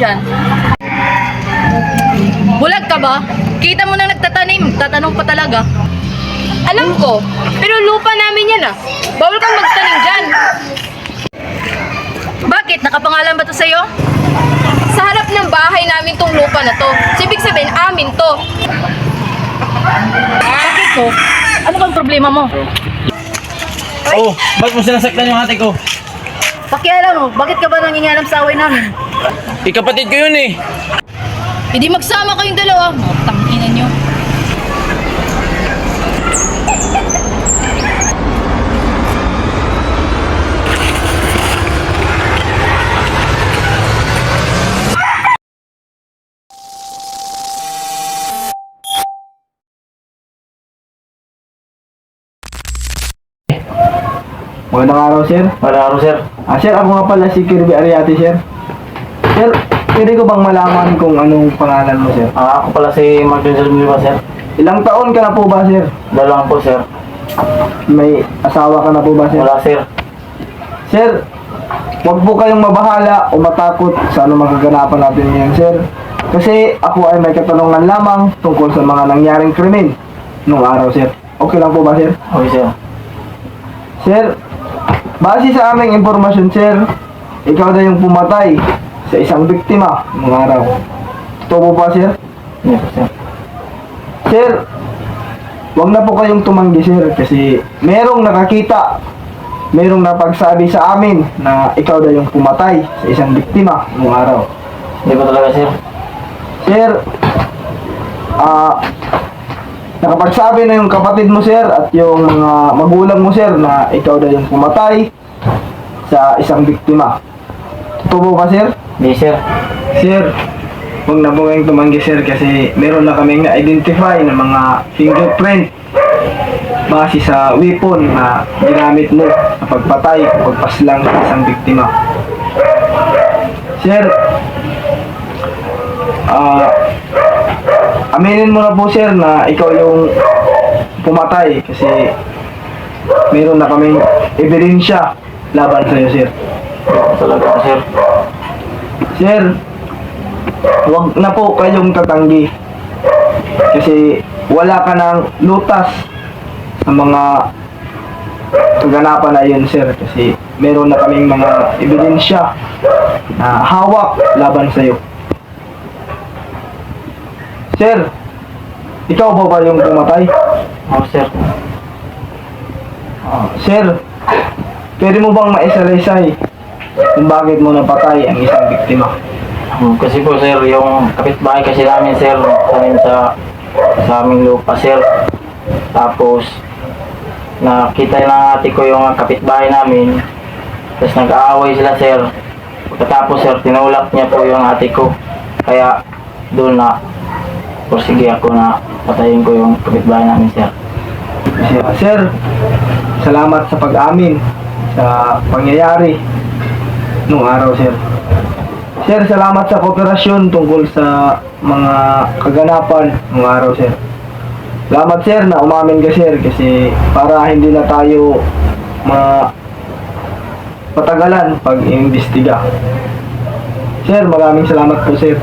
dyan? Bulag ka ba? Kita mo na nagtatanim, tatanong pa talaga. Alam ko, pero lupa namin yan ah. Bawal kang magtanim dyan. Bakit? Nakapangalan ba to sa'yo? Sa harap ng bahay namin tong lupa na to. So, ibig sabihin, amin to. Bakit ko? Ano bang problema mo? Oh, bakit mo sinasaktan yung ate ko? Pakialam mo, bakit ka ba nangingialam sa away namin? Ikapatid ko yun eh. Hindi magsama kayong dalawa. Mga tangkinan nyo. Magandang araw, sir. Magandang araw, sir. Sir, ako nga pala si Kirby Ariate, sir. Sir, pwede ko bang malaman kung anong pangalan mo, sir? Ako pala si Martin Silva, sir. Ilang taon ka na po ba, sir? Dalawang po, sir. May asawa ka na po ba, sir? Wala, sir. Sir, huwag po kayong mabahala o matakot sa anong magaganapan natin ngayon, sir. Kasi ako ay may katanungan lamang tungkol sa mga nangyaring krimen nung araw, sir. Okay lang po ba, sir? Okay, sir. Sir, base sa aming impormasyon, sir, ikaw na yung pumatay sa isang biktima nung araw. Totoo po ba, sir? Yes, sir. Sir, wag na po kayong tumanggi, sir, kasi merong nakakita, merong napagsabi sa amin na ikaw na yung pumatay sa isang biktima nung araw. Hindi ko talaga, sir. Sir, nakapagsabi na yung kapatid mo, sir, at yung mga magulang mo, sir, na ikaw na yung pumatay sa isang biktima. Totoo po ba, sir? Hindi, sir. Sir, huwag na po kayong tumanggi, sir, kasi meron na kaming na-identify ng mga fingerprint base sa weapon na ginamit mo sa pagpatay o pagpaslang sa isang biktima. Sir, aminin mo na po, sir, na ikaw yung pumatay kasi meron na kaming ebidensya laban sa'yo, sir. Talaga, sir. Sir, huwag na po kayong tatanggi kasi wala ka ng lutas sa mga kaganapan na yun, sir, kasi meron na kaming mga ebidensya na hawak laban sa'yo. Sir, ikaw ba yung pumatay? Oh, sir. Sir, pwede mo bang maisalaysay kung bakit mo napatay ang isang biktima? Kasi po, sir, yung kapitbahay kasi namin, sir, sa aming lupa, sir. Tapos, nakita ng ate ko yung kapitbahay namin. Tapos nag-aaway sila, sir. Pagkatapos, sir, tinulak niya po yung ate ko. Kaya, doon na sige ako na patayin ko yung kapitbahay namin, sir. Sir, salamat sa pag-amin sa pangyayari nung araw, sir. Sir, salamat sa kooperasyon tungkol sa mga kaganapan nung araw, sir. Salamat, sir, na umamin ka, sir, kasi para hindi na tayo patagalan pag-imbestiga. Sir, maraming salamat po, sir.